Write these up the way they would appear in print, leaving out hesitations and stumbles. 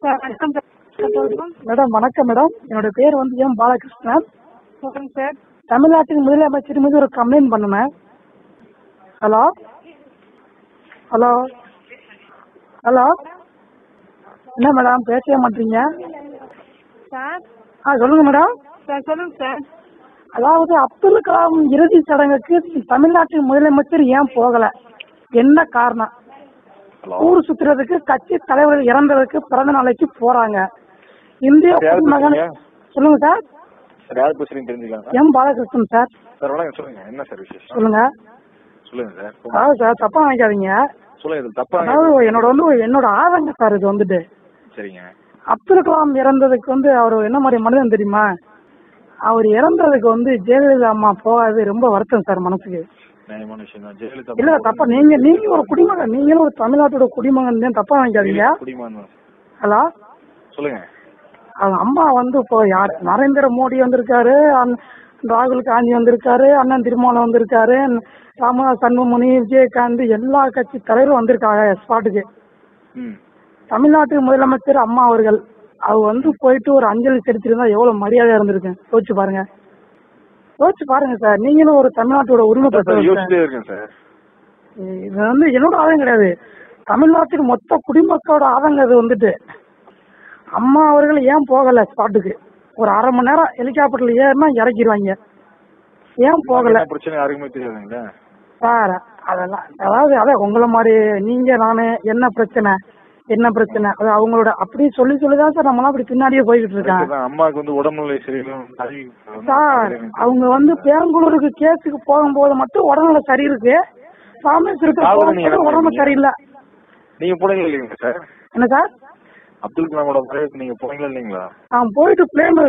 Madam வணக்கம் madam. என்னோட பேர் வந்து எம் பாலகிருஷ்ணன். சொல்லுங்க சார். தமிழ்நாட்டின் முதலமைச்சர் மீது ஒரு கம்ப்ளைண்ட் பண்ணுனேன். ஹலோ ஹலோ ஹலோ என்ன மேடம் பேசவே மாட்டீங்க? சார் சொல்லுங்க மேடம். சார் சொல்லுங்க சார். அதாவது அப்துல் கலாம் இறுதி சடங்குக்கு தமிழ்நாட்டின் முதலமைச்சர் ஏன் போகல? என்ன காரணம்? ஊர் சுத்துறதுக்கு கட்சி தலைவர்கள் இறந்ததுக்கு பிறந்த நாளைக்கு போறாங்க. இந்திய குடிமகன். சொல்லுங்க சார். M Balakrishnan sir. என்ன சார் விஷயம் சொல்லுங்க. சொல்லுங்க சார். அதாவது சார் தப்பா நினைக்காதீங்க. சொல்லுங்க. தப்பா அதாவது என்னோட ஆதங்க சார் இது வந்துட்டு. சரிங்க. அப்துல் கலாம் இறந்ததுக்கு வந்து அவர் என்ன மாதிரி மனிதன் தெரியுமா? அவர் இறந்ததுக்கு வந்து ஜெயலலிதா அம்மா போகாது ரொம்ப வருத்தம் சார் மனசுக்கு. இல்ல தப்பா நீங்க ஒரு குடிமகன், நீங்களும் ஒரு தமிழ்நாட்டோட குடிமகன் தப்பா நினைக்காதீங்க. ஹலோ சொல்லுங்க. அவங்க அம்மா வந்து இப்போ யார் நரேந்திர மோடி வந்திருக்காரு, ராகுல் காந்தி வந்திருக்காரு, அண்ணன் திருமாவளவன் வந்திருக்காரு, ராமதாஸ் அன்புமணி, விஜயகாந்த் எல்லா கட்சி தலைவரும் வந்திருக்காங்க ஸ்பாட்டுக்கு. தமிழ்நாட்டு முதலமைச்சர் அம்மா அவர்கள் அவங்க வந்து போயிட்டு ஒரு அஞ்சலி செலுத்திருந்தா எவ்வளவு மரியாதையா இருந்திருக்கு. யோசிச்சு பாருங்க சார். நீங்களும் ஒரு தமிழ்நாட்டோட உரிமை சார். இது வந்து என்னோட ஆதங்கம் கிடையாது, தமிழ்நாட்டின் மொத்த குடிமக்களோட ஆதங்கம். இது வந்துட்டு அம்மா அவர்கள் ஏன் போகல ஸ்பாட்டுக்கு? ஒரு அரை மணி நேரம் ஹெலிகாப்டர்ல ஏறினா இறக்கிடுவாங்க. ஏன் போகல பிரச்சனை யாருக்குமே தெரியாதுங்களா சார்? அதெல்லாம் அதாவது உங்களை மாதிரி நீங்க நானு என்ன பிரச்சனை அது அவங்களோட அப்படி சொல்லிதான் சார் நம்மளாம் அப்படி பின்னாடியே போய்கிட்டு இருக்காங்க. அம்மாவுக்கு வந்து உடம்புநிலை சரியில்லை சார். அவங்க வந்து பெரம்பலூருக்கு கேஸுக்கு போகும்போது மட்டும் உடல்நிலை சரி இருக்கு, ராமேஸ்வரத்துக்கு உடம்பு சரியில்லை. நீங்க போனீங்க இல்லைங்களா சார்? என்ன சார்? அப்துல் கலாமோட நீங்க போனீங்களா இல்லைங்களா? நான் போயிட்டு பிளேன்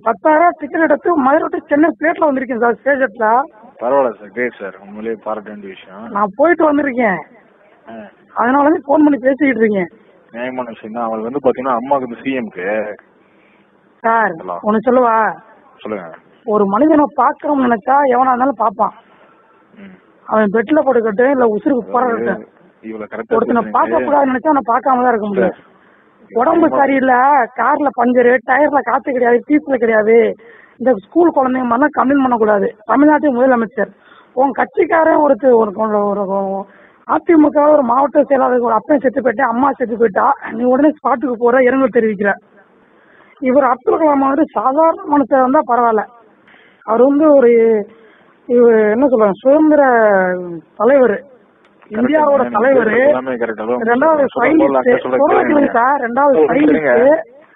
10,000 டிக்கெட் எடுத்து மதுரை டு சென்னை பிளேட்ல வந்திருக்கேன் சார், ஸ்டேஜ்ல. பரவாயில்ல சார், கிரேட் சார், உண்மையிலேயே பாராட்ட வேண்டிய விஷயம். நான் போயிட்டு வந்திருக்கேன், அதனால போன் பண்ணி பேசிக்கிட்டு இருக்கேன். நியாயமான விஷயம் தான். அவங்களுக்கு வந்து பாத்தீங்கன்னா அம்மாவுக்கு வந்து சிஎம்க்கு சார் ஒன்னு சொல்லுவா. சொல்லுங்க. ஒரு மனிதனை பாக்கணும்னு நினைச்சா எவனா இருந்தாலும் பாப்பான். அவன் பெட்ல போட்டுக்கிட்டு இல்ல உசுருக்கு போராட்டம். ஒருத்தனை பார்க்க கூடாதுன்னு நினைச்சா அவனை பார்க்காம தான் இருக்க முடியும். உடம்பு சரியில்லை, கார்ல பஞ்சரு, டயர்ல காத்து கிடையாது, பீஸ்ல கிடையாது, இந்த ஸ்கூல் குழந்தைங்க மாதிரிலாம் கம்ப்ளைண்ட் பண்ணக்கூடாது. தமிழ்நாட்டு முதலமைச்சர் உன் கட்சிக்காரன் ஒரு அதிமுக ஒரு மாவட்ட செயலாளருக்கு ஒரு அப்பன் செத்து போயிட்டேன், அம்மா செத்து போயிட்டா, நீ உடனே ஸ்பாட்டுக்கு போற, இரங்கல் தெரிவிக்கிற. இவர் அப்துல் கலாம் வந்து சாதாரண மனுஷன் வந்தா பரவாயில்ல, அவர் வந்து ஒரு என்ன சொல்றாங்க சுதந்திர தலைவர், இந்தியாவோட தலைவர், ரெண்டாவது சார், ரெண்டாவது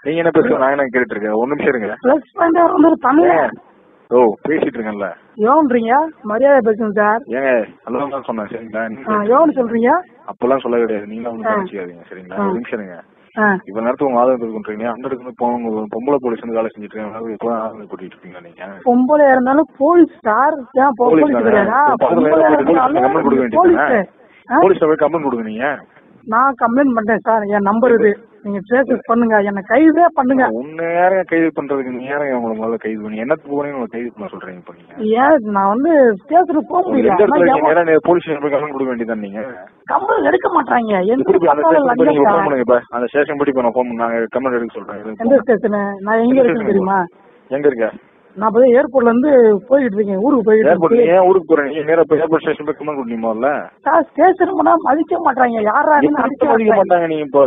நீங்க என்ன பேசுங்க, நான் என்ன கேட்டு இருக்கேன். ஒரு நிமிஷம் இருங்க. பிளஸ் பாயிண்ட் வந்து ஒரு தமிழ் பேசிட்டு இருக்கேன்ல, யோன்றீங்க மரியாதை பேசுங்க சார். ஏங்க அதெல்லாம் சொன்னேன் சரிங்களா? யோன்னு சொல்றீங்க அப்பெல்லாம் சொல்ல கிடையாது, நீங்க ஒன்றும் நினைச்சுக்காதீங்க சரிங்களா? ஒரு நிமிஷம் இருங்க. இவ்வளவு நேரத்துக்கு உங்க ஆதரவு பண்றீங்க, அண்டருக்கு வந்து பொம்பளை போலீஸ் வந்து வேலை செஞ்சுட்டு இருக்காங்க, இப்ப ஆதரவு கூட்டிட்டு இருக்கீங்க நீங்க. பொம்பளை இருந்தாலும் போலீஸ் சார், போலீஸ் போய் கம்ப்ளைண்ட் கொடுங்க. நீங்க நான் கம்ப்ளைண்ட் பண்றேன் சார், என் நம்பர் இது, நீங்க ட்ரேஸ் பண்ணுங்க, என்ன கைதே பண்ணுங்க. உன்ன யாரையும் கைது பண்றதுக்கு நீ யாரையும் உங்களை முதல்ல கைது பண்ணி என்னத்துக்கு போறீங்க? உங்களை கைது பண்ண சொல்றீங்க இப்ப நீங்க? ஏன் நான் வந்து ஸ்டேஷனுக்கு போக முடியல, போலீஸ் ஸ்டேஷன் போய் கம்ப்ளைண்ட் கொடுக்க வேண்டியதான். நீங்க கம்ப்ளைண்ட் எடுக்க மாட்டாங்க. அந்த ஸ்டேஷன் படி நான் போன் பண்ணாங்க, கம்ப்ளைண்ட் எடுக்க சொல்றேன். எந்த ஸ்டேஷன்? நான் எங்க இருக்கேன் தெரியுமா? எங்க இருக்க? நான் இப்ப ஏர்போர்ட்ல இருந்து போயிட்டு இருக்கேன், ஊருக்கு போயிட்டு. ஏன் ஊருக்கு போறேன்? நேரா போய் ஏர்போர்ட் ஸ்டேஷன் போய் கமெண்ட் கொடுத்தீங்க. ஸ்டேஷன் போனா மதிக்க மாட்டாங்க, யாராவது மதிக்க மாட்டாங்க. நீங்க இப்போ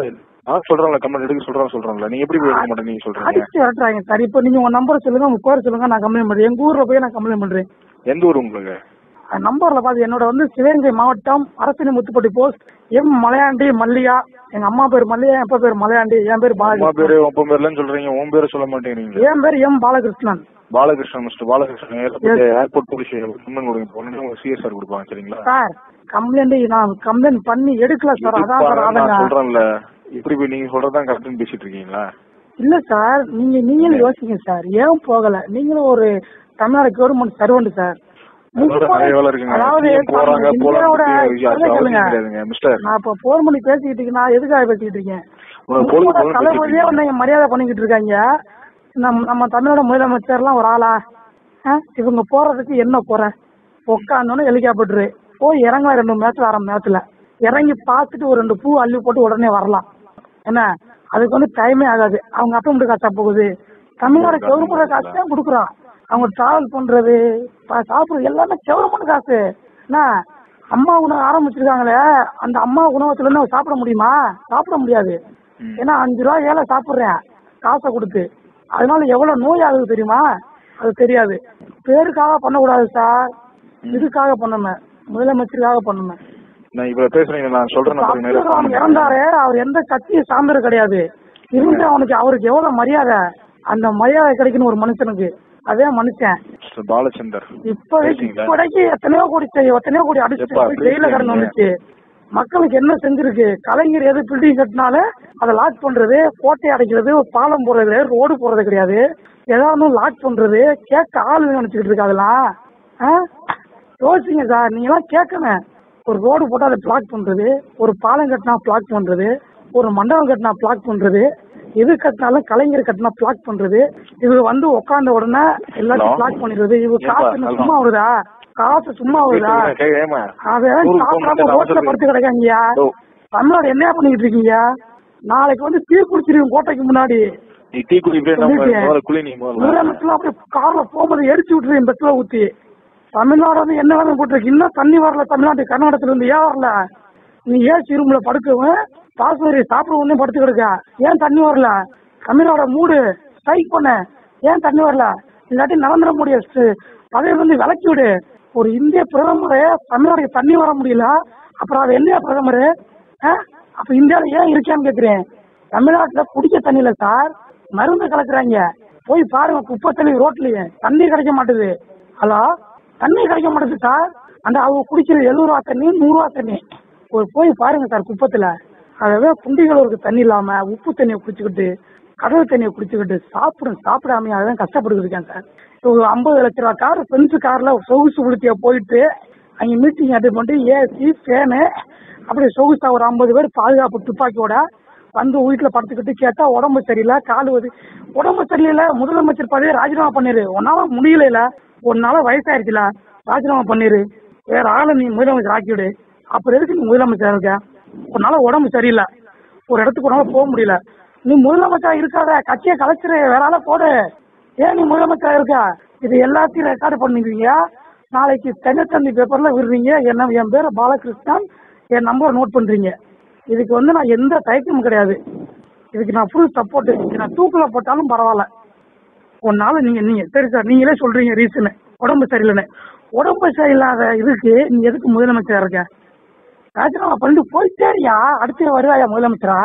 சொல்றேன்ல, கமெண்ட் எடுக்க சொல்றேன்ல, நீங்க எப்படி எடுக்க மாட்டேன் நீங்க சொல்றீங்க? அடிச்சு வரட்டாங்க சார். இப்போ நீங்க உங்க நம்பர் சொல்லுங்க, உங்க பேர் சொல்லுங்க, நான் கம்ப்ளைண்ட் பண்றேன். எங்க ஊர்ல போய் நான் கம்ப்ளைண்ட் பண்றேன். எந்த ஊர் உங்களுக்கு? நம்பர்ல பாத்து என்னோட வந்து சிவகங்கை மாவட்டம் அரசினி முத்துப்பட்டி போஸ்ட் எம் மலையாண்டி மல்லியா. எங்க அம்மா பேர் மல்லியா, என் அப்பா பேர் மலையாண்டி, என் பேர் பாலகிருஷ்ணன். பேரு உங்க பேர்லன்னு சொல்றீங்க, உன் பேரை சொல்ல மாட்டேங்கிறீங்க. என் பேர் M Balakrishnan. Mister Balakrishnan airport police complaint கொடுங்க, உங்க சிஎஸ்ஆர் கொடுப்பாங்க சரிங்களா? சார் கம்ப்ளைண்ட் நான் கம்ப்ளைண்ட் பண்ணி எடுக்கல சார், அதான் சார் சொல்றேன்ல. இப்படி போய் நீங்க சொல்றதான் கரெக்ட்னு பேசிட்டு இருக்கீங்களா? இல்ல சார், நீங்களும் யோசிங்க சார், ஏன் போகல? நீங்களும் ஒரு தமிழ்நாடு கவர்மெண்ட் சர்வெண்ட் சார். அதாவது நான் இப்ப போன் பண்ணி பேசிக்கிட்டு இருக்கேன், நான் எதுக்காக பேசிக்கிட்டு இருக்கேன்? தளபதியே வந்து மரியாதை பண்ணிக்கிட்டு இருக்காங்க. நம்ம தமிழோட முதலமைச்சர் எல்லாம் ஒரு ஆளா? இவங்க போறதுக்கு என்ன குறை? உட்காந்தோன்னு ஹெலிகாப்டர் போய் இறங்கலாம், 2 மேட்ச்ல அரை மேட்ச்ல இறங்கி பார்த்துட்டு ஒரு 2 பூ அள்ளி போட்டு உடனே வரலாம். என்ன அதுக்கு வந்து டைமே ஆகாது. அவங்க அப்பா மட்டும் காசா போகுது. தமிழ்நாடு கவர்மெண்ட் காசு தான் கொடுக்குறோம். அவங்க டிராவல் பண்றது சாப்பிடுறது எல்லாமே கவர்மெண்ட் காசு. என்ன அம்மா உணவு ஆரம்பிச்சிருக்காங்களே, அந்த அம்மா உணவகத்துல இருந்து சாப்பிட முடியுமா? சாப்பிட முடியாது. ஏன்னா 5 ரூபா ஏழை சாப்பிடுறேன் காசை கொடுத்து. அதனால எவ்வளவு நோய் ஆகுது தெரியுமா? அது தெரியாது. பேருக்காக பண்ணக்கூடாது சார், இதுக்காக பண்ணணும், முதலமைச்சருக்காக பண்ணணும். இறந்தாரு, அவர் எந்த கட்சியை சார்ந்தது கிடையாது. இருந்து அவருக்கு எவ்வளவு மரியாதை, அந்த மரியாதை கிடைக்கணும் ஒரு மனுஷனுக்கு. அதே மனுஷன் பாலச்சந்தர் இப்போதைக்கு எத்தனையோ கோடி அடிச்சு ஜெயில கடன் வந்துச்சு. மக்களுக்கு என்ன செஞ்சிருக்கு? கலைஞர் எது பில்டிங் கட்டினாலும் அதை லாக் பண்றது, கோட்டை அடைக்கிறது, பாலம் போடுறது, ரோடு போடுறது கிடையாது. ஏதாவது லாக் பண்றது, கேட்க ஆளு நினைச்சுக்கிட்டு இருக்கு. அதெல்லாம் யோசிங்க சார், நீங்க எல்லாம் கேட்கணும். ஒரு ரோடு போட்டா அதை பிளாக் பண்றது, ஒரு பாலம் கட்டினா பிளாக் பண்றது, ஒரு மண்டபம் கட்டினா பிளாக் பண்றது, எது கட்டினாலும் கலைஞர் கட்டினா பிளாக் பண்றது. இவங்க வந்து உட்கார்ந்த உடனே எல்லாத்தையும் பிளாக் பண்ணிடுறது. இவங்க காசு சும்மா வருதா? காசு சும்மா வருதா? அதான் சாப்பிடாம ரோட்ல படுத்து கிடக்காங்கயா. தமிழ்நாடு என்ன பண்ணிட்டு இருக்கீங்க? நாளைக்கு வந்து தீ குடிச்சிருக்கீங்க கோட்டைக்கு முன்னாடி. அப்படியே கார்ல போகும்போது எரிச்சு விட்டுருக்கீங்க பெட்ரோல ஊத்தி. தமிழ்நாடு வந்து என்ன வேலை போட்டிருக்கு? இன்னும் தண்ணி வரல தமிழ்நாட்டு. கர்நாடகத்துல இருந்து ஏன் வரல? நீ ஏசி ரூம்ல படுக்கவும் பாஸ்மதி சாப்பிடுவோம் படுத்து கிடக்க. ஏன் தண்ணி வரல? தமிழ்நாட மூடு, ஸ்ட்ரைக் பண்ண. ஏன் தண்ணி வரல? இல்லாட்டி நரேந்திர மோடி பதவி வந்து விலக்கி விடு. ஒரு இந்திய பிரதமரே தமிழ்நாடுக்கு தண்ணி வர முடியல, அப்புறம் அது என்ன பிரதமரு? அப்ப இந்தியாவில ஏன் இருக்கேன்னு கேக்குறேன். தமிழ்நாட்டுல குடிக்க தண்ணி இல்ல சார், மருந்து கலக்குறாங்க. போய் பாருங்க, குப்பை தண்ணி ரோட்லயே தண்ணி கிடைக்க மாட்டேது. ஹலோ, தண்ணி கிடைக்க மாட்டேது சார். அந்த அவங்க குடிக்கிற 70 ரூபா தண்ணி, 100 ரூபா தண்ணி. போய் பாருங்க சார் குப்பத்துல. அதாவது குண்டிகளூருக்கு தண்ணி இல்லாம உப்பு தண்ணியை குடிச்சுக்கிட்டு, கடல் தண்ணியை குடிச்சுக்கிட்டு சாப்பிடாம அதான் கஷ்டப்பட்டு இருக்கேன் சார். 50 லட்ச ரூபா கார், பென்சு கார்ல சொகுசு உளுத்திய போயிட்டு அங்க மீட்டிங் அட்டெண்ட் பண்ணிட்டு ஏசி ஃபேனு அப்படி சொகுசா ஒரு 50 பேர் பாதுகாப்பு துப்பாக்கியோட வந்து வீட்டுல படுத்துக்கிட்டு கேட்டா உடம்பு சரியில்லை, காலு உடம்பு சரியில்லை, முதலமைச்சர் பதவியை ராஜினாமா பண்ணிரு. உன்னால முடியல, உன்னால வயசாயிருச்சுல, ராஜினாமா பண்ணிரு, வேற ஆளை நீ முதலமைச்சர் ஆக்கிவிடு. அப்புறம் எதுக்கு நீ முதலமைச்சர் இருக்க? உன்னால உடம்பு சரியில்லை, ஒரு இடத்துக்கு உன்னால போக முடியல, நீ முதலமைச்சர் இருக்காத, கட்சியை கலைச்சிரு, வேற ஆள போடு. ஏன் நீ முதலமைச்சர் இருக்க? இது எல்லாத்தையும் ரெக்கார்டு பண்ணிக்கிறீங்க. நாளைக்கு தினத்தந்தி பேப்பர்ல விடுறீங்க. என் பேரு பாலகிருஷ்ணன், என் நம்பர் நோட் பண்றீங்க. இதுக்கு வந்து நான் எந்த தயக்கமும் கிடையாது. இதுக்கு நான் ஃபுல் சப்போர்ட். நான் தூக்குல போட்டாலும் பரவாயில்ல. ஒன்னால நீங்க சரி சார், நீங்களே சொல்றீங்க ரீசன் உடம்பு சரியில்லைன்னு. உடம்பு சரியில்லாத இதுக்கு நீ எதுக்கு முதலமைச்சரா இருக்க? ராஜினாமா பண்ணிட்டு போயிட்டேரியா, அடுத்து வருவாயா முதலமைச்சரா?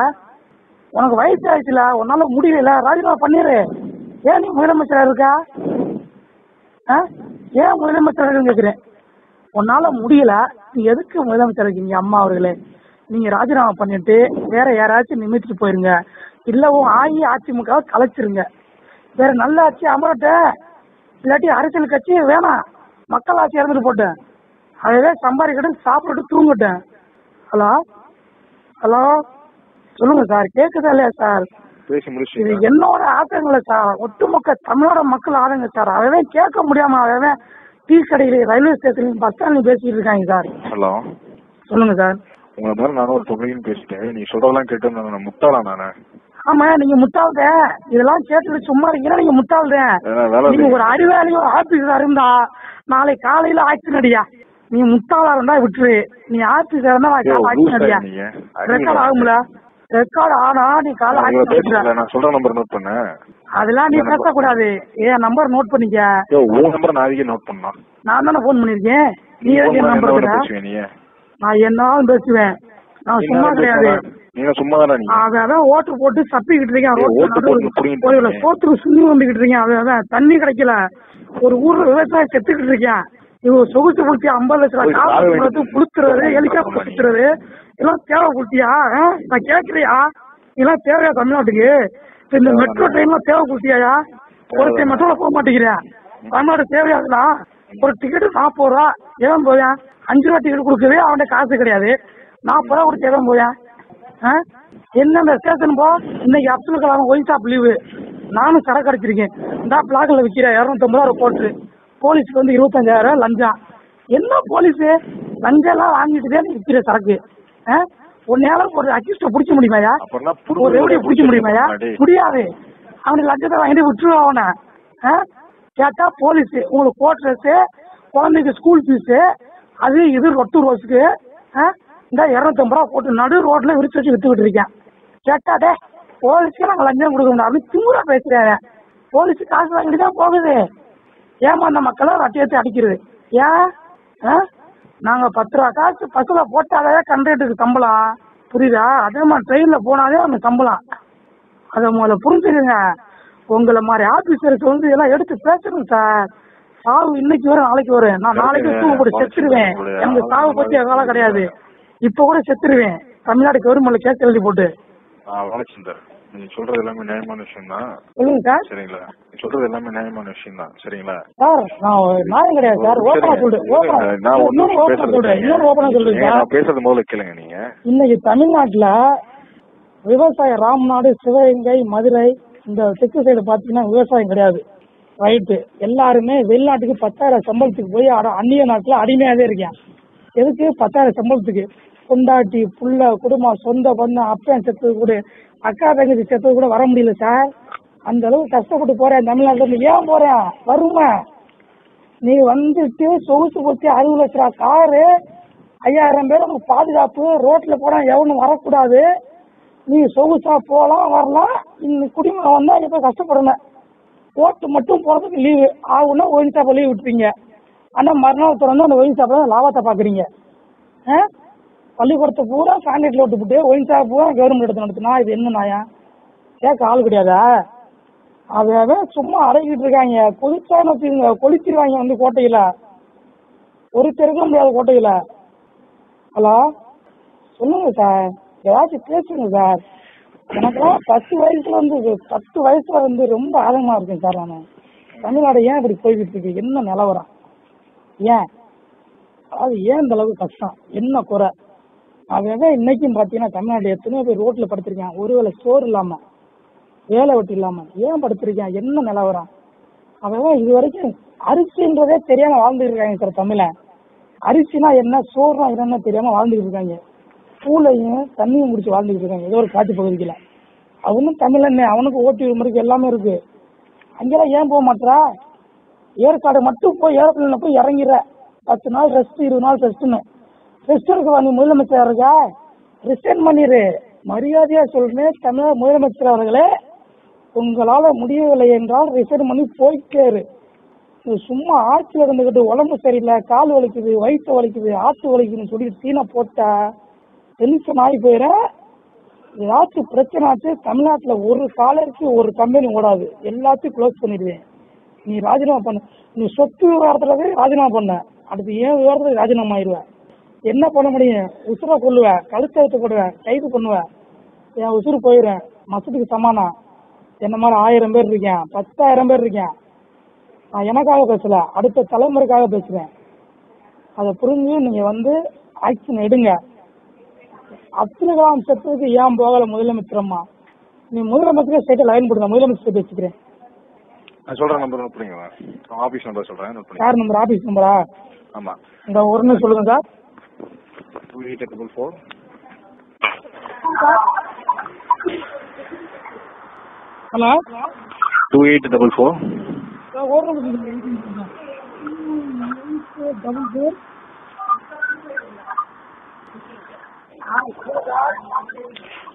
உனக்கு வயசு ஆயிடுச்சுல, உன்னால முடியல, ராஜினாமா பண்ணிரு. ஏன் நீ முதலமைச்சரா இருக்கா? ஏன் முதலமைச்சரா இருக்குன்னு கேக்குறேன். உன்னால முடியல, நீ எதுக்கு முதலமைச்சர் இருக்கீங்க? அம்மா அவர்களே, நீங்க ராஜினாமா பண்ணிட்டு வேற யாராச்சும் நிமித்திட்டு போயிருங்க. இல்லவும் அஇஅதிமுக கலைச்சிருங்க. வேற நல்ல ஆட்சி அமரட்ட, இல்லாட்டி அரசியல் கட்சி வேணாம், மக்கள் ஆட்சி இறந்துட்டு போட்டேன். அதே சம்பாதிக்கிட்டு சாப்பிட்டு தூங்கிட்டேன். ஹலோ ஹலோ சொல்லுங்க சார், கேக்குதா இல்லையா சார்? இது என்னோட ஆதங்கல சார், ஒட்டுமொத்த தமிழோட மக்கள் ஆதங்க சார். அதவே கேட்க முடியாம அதவே டீ கடையில, ரயில்வே ஸ்டேஷன், பஸ் ஸ்டாண்ட்ல பேசிட்டு இருக்காங்க சார். ஹலோ சொல்லுங்க சார். உங்களை மாதிரி நானும் ஒரு தொகையும் பேசிட்டேன். நீங்க சொல்றதெல்லாம் கேட்டு முட்டாளா நானு? ஆமா, நீங்க முட்டாள்த. இதெல்லாம் கேட்டுட்டு சும்மா இருக்கீங்கன்னா நீங்க முட்டாள்த. நீங்க ஒரு அறிவாளி, ஒரு ஆபீஸரா இருந்தா நாளை காலையில ஆக்ஷன் அடியா. நீ முட்டாளா இருந்தா விட்டுரு. நீ ஆபீஸரா இருந்தா ஆக்ஷன் அடியா. ரெக்கார்ட் ஆகும்ல? ரெக்கார்ட் ஆனா நீ காலை ஆக்ஷன். நான் சொல்ற நம்பர் நோட் பண்ண. அதெல்லாம் நீ பேசக்கூடாது. ஏன் நம்பர் நோட் பண்ணிக்க. நம்பர் நான் நோட் பண்ணா. நான் தானே போன் பண்ணிருக்கேன். நீ எதுக்கு நம்பர்? நான் என்னாலும் பேசுவேன். நான் சும்மா கிடையாது. நீங்க சும்மா தானே? அதான் ஓட்டு போட்டு சப்பிக்கிட்டு இருக்கேன், சோத்துக்கு சுண்ணி வந்துகிட்டு இருக்கேன். அதான் தண்ணி கிடைக்கல, ஒரு ஊர்ல விவசாயம் செத்துக்கிட்டு இருக்கேன். இவங்க சொகுசு புளுத்தி 50 லட்ச ரூபாய் காசு புளுத்துறது, ஹெலிகாப்டர் புளுத்துறது எல்லாம் தேவை புளுத்தியா? நான் கேட்கறியா? இதெல்லாம் தேவையா தமிழ்நாட்டுக்கு? இந்த மெட்ரோ ட்ரெயின்லாம் தேவை புளுத்தியா? ஒருத்தர் மெட்ரோல போக மாட்டேங்கிறேன். தமிழ்நாடு தேவையாதுன்னா ஒரு டிக்கெட் 40 ரூபா. ஏன் போயேன்? 5 ரூபா டிக்கெட் கொடுக்கவே அவன்கிட்ட காசு கிடையாது. 40 ரூபா கொடுத்து எதான் போயேன்? என்னென்ன ஸ்டேஷன் போ. இன்னைக்கு Abdul Kalam wine shop leave. நானும் சரக்கு அடிச்சிருக்கேன். இந்த பிளாக்ல விற்கிறேன் 250 ரூபா போட்டு. போலீஸ்க்கு வந்து 25,000 லஞ்சம். என்ன போலீஸ் லஞ்சம் எல்லாம் வாங்கிட்டுதான் விற்கிற சரக்கு? உன்னால ஒரு அக்யூஸ்ட பிடிக்க முடியுமாயா? ஒரு ரவுடியை பிடிக்க முடியுமாயா? முடியாது. அவனுக்கு லட்சத்தை வாங்கிட்டு விட்டுருவான் அவனை. கேட்டா போலீஸ் உங்களுக்கு கோர்ட் ட்ரெஸ், குழந்தைக்கு ஸ்கூல் ஃபீஸ், அது இது ரொட்டு ரோஸுக்கு இந்த 250 ரூபா போட்டு நடு ரோட்ல விரிச்சு வச்சு வித்துக்கிட்டு இருக்கேன். கேட்டாடே போலீஸ்க்கு நாங்க லஞ்சம் கொடுக்க முடியாது அப்படின்னு திமுறா பேசுறாரு. போலீஸ் காசு வாங்கிட்டு தான் போகுது. ஏமாந்த மக்களை ரட்டியத்தை அடிக்கிறது. ஏன் நாங்க 10 ரூபா காசு பஸ்ல போட்டாலே கண்டக்டருக்கு சம்பளம், புரியுதா? அதே மாதிரி ட்ரெயின்ல போனாலே அவங்க சம்பளம். அதை முதல்ல புரிஞ்சுக்கங்க. உங்களை மாதிரி ஆபீசருக்கு வந்து இதெல்லாம் எடுத்து பேசணும் சார். சாவு இன்னைக்கு வரும் நாளைக்கு வரும். நான் நாளைக்கு தூக்கு போட்டு செத்துருவேன். எனக்கு சாவு பத்தி காலம் கிடையாது. இப்ப கூட செத்துருவேன். தமிழ்நாடு கவர்மெண்ட்ல கேஸ் எழுதி போட்டு. நீங்க சொல்றது எல்லாமே நியாயமான விஷயம் தான். சொல்லுங்க சார். சரிங்களா? சொல்றது எல்லாமே நியாயமான விஷயம் தான். சரிங்களா சார்? நான் நியாயம் கிடையாது சார். ஓப்பனா சொல்றேன். நான் பேசுறது முதல்ல கேளுங்க. நீங்க இன்னைக்கு தமிழ்நாட்டுல விவசாய ராம்நாடு, சிவகங்கை, மதுரை இந்த தெற்கு சைடு பாத்தீங்கன்னா விவசாயம் கிடையாது. ரைட்டு. எல்லாருமே வெளிநாட்டுக்கு 10,000 சம்பளத்துக்கு போய் அந்நிய நாட்டுல அடிமையாவே இருக்கேன். எதுக்கு? 10,000 சம்பளத்துக்கு. பொண்டாட்டி, புள்ள, குடும்பம், சொந்த பந்தம், அப்பன் செத்தது கூட, அக்கா தங்கச்சி செத்தது கூட வர முடியல சார். அந்த அளவுக்கு கஷ்டப்பட்டு போறேன் தமிழ்நாட்டுல இருந்து. ஏன் போறேன்? வருமா? நீ வந்துட்டு சொகுசு போச்சு 60 லட்ச ரூபா காரு, 5000 பேர் உனக்கு பாதுகாப்பு, ரோட்ல போனா எவனும் வரக்கூடாது. நீ சொகுசா போலாம் வரலாம். இந்த குடிமகன் வந்தா நீ போய் கஷ்டப்படணும். ஓட்டு மட்டும் போறதுக்கு லீவு ஆகுன்னா ஒயின் ஷாப்ப லீவ் விட்டுறீங்க. ஆனா மறுநாள் திறந்து அந்த ஒயின் ஷாப்ல லாபத்தை பாக்குறீங்க. பள்ளிக்கூடத்தை பூரா கான்ட்ராக்ட்ல விட்டுவிட்டு ஒயின் ஷாப் பூரா கவர்மெண்ட் எடுத்து நடத்தினா இது என்ன நாயா? கேட்க ஆள் கிடையாதா? அத சும்மா அடக்கிட்டு இருக்காங்க. கொதிச்சான்னு வச்சுக்கோங்க, கொளிச்சிருவாங்க வந்து கோட்டையில. ஒரு தெருக்க முடியாது கோட்டையில. ஹலோ சொல்லுங்க சார், ஏதாச்சும் பேசுங்க சார். எனக்குலாம் 10 வயசுல வந்து ரொம்ப ஆதங்கமா இருக்கேன் சார். நான் தமிழ்நாடு ஏன் இப்படி போய்கிட்டு இருக்கு? என்ன நிலவரம்? ஏன் அதாவது ஏன் இந்த அளவுக்கு கஷ்டம்? என்ன குறை? அவன் இன்னைக்கும் பாத்தீங்கன்னா தமிழ்நாடு எத்தனையோ பேர் ரோட்ல படுத்திருக்கான். ஒருவேளை சோறு இல்லாம, வேலை வெட்டி இல்லாம ஏன் படுத்திருக்கான்? என்ன நிலவரம்? அவன் இது வரைக்கும் அரிசின்றதே தெரியாம வாழ்ந்துட்டு இருக்காங்க சார். தமிழ அரிசினா என்ன, சோறுனா என்னன்னு தெரியாம வாழ்ந்துட்டு இருக்காங்க. பூலையும் தண்ணியும் குடிச்சு வாழ்ந்துட்டு இருக்காங்க ஏதோ ஒரு காட்டு பகுதியில. அவனும் தமிழன், அவனுக்கு ஓட்டு முறைக்கு எல்லாமே இருக்கு. அங்கெல்லாம் ஏன் போக மாட்டா? ஏற்காடு மட்டும் போய் ஏரோப்ளேன்ல போய் இறங்கிற 10 நாள் ரெஸ்ட், 20 நாள் ரெஸ்ட்னு. ரெஸ்ட் இருக்கா? நீ முதலமைச்சர் இருக்கா? ரிசைன் பண்ணிரு. மரியாதையா சொல்றேன் தமிழக முதலமைச்சர் அவர்களே, உங்களால முடியவில்லை என்றால் ரிசைன் பண்ணி போய்க்காரு. சும்மா ஆட்சியில் இருந்துகிட்டு உடம்பு சரியில்லை, கால் வலிக்குது, வயிற்று வலிக்குது, ஆட்டு வலிக்குதுன்னு சொல்லி சீனை போட்டா டென்ஷன் ஆகி போயிட. ஏதாச்சும் பிரச்சனை ஆச்சு தமிழ்நாட்டுல ஒரு காலருக்கு ஒரு கம்பெனி ஓடாது. எல்லாத்தையும் க்ளோஸ் பண்ணிடுவேன். நீ ராஜினாமா பண்ண. நீ சொத்து விவகாரத்துல ராஜினாமா பண்ண, அடுத்து ஏன் விவகாரத்துல ராஜினாமா ஆயிடுவேன். என்ன பண்ண முடியும்? உசுரை கொள்ளுவேன், கழுத்தழுத்து போடுவேன், கைது பண்ணுவேன், என் உசுறு போயிடுவேன். மசத்துக்கு சமானா என்ன மாதிரி 1000 பேர் இருக்கேன், 10,000 பேர் இருக்கேன். நான் எனக்காக பேசல, அடுத்த தலைமுறைக்காக பேசுறேன். அதை புரிஞ்சு நீங்க வந்து ஆக்ஷன் எடுங்க. அப்துல் கலாம் செத்துக்கு ஏன் போகல முதலமைச்சரம்மா? நீ முதலமைச்சர் ஸ்டேட்டை லைன் போடுங்க, முதலமைச்சர் வச்சுக்கிறேன். சொல்றேன் நம்பர் நோட் பண்ணிக்கோங்க. ஆபீஸ் நம்பர் சொல்றேன் நோட் பண்ணிக்கோங்க. சார் நம்பர் ஆபீஸ் நம்பரா? ஆமா. இந்த ஒரு நிமிஷம் சொல்லுங்க சார். 2844. ஹலோ 2844. ஒரு நிமிஷம்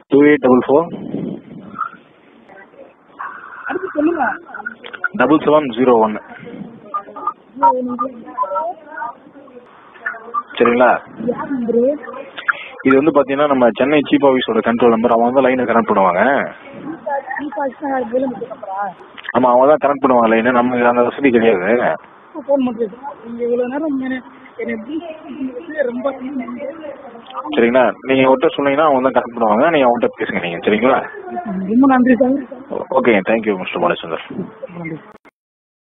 2844. அடுத்து சொல்லுங்க. 7701. சரிங்களா? இது வந்து பாத்தீங்கன்னா நம்ம சென்னை சீஃப் ஆபீஸோட கண்ட்ரோல் நம்பர். அவங்க தான் லைனை கனெக்ட் பண்ணுவாங்க. ஆமா, அவங்க தான் கனெக்ட் பண்ணுவாங்க லைனை. நமக்கு அந்த வசதி கிடையாது. சரிங்களா? நீங்க அவர்கிட்ட சொன்னீங்கன்னா அவங்க தான் கனெக்ட் பண்ணுவாங்க. நீங்க அவங்ககிட்ட பேசுங்க நீங்க. சரிங்களா? ரொம்ப நன்றி sir. Okay, thank you mister Balachander.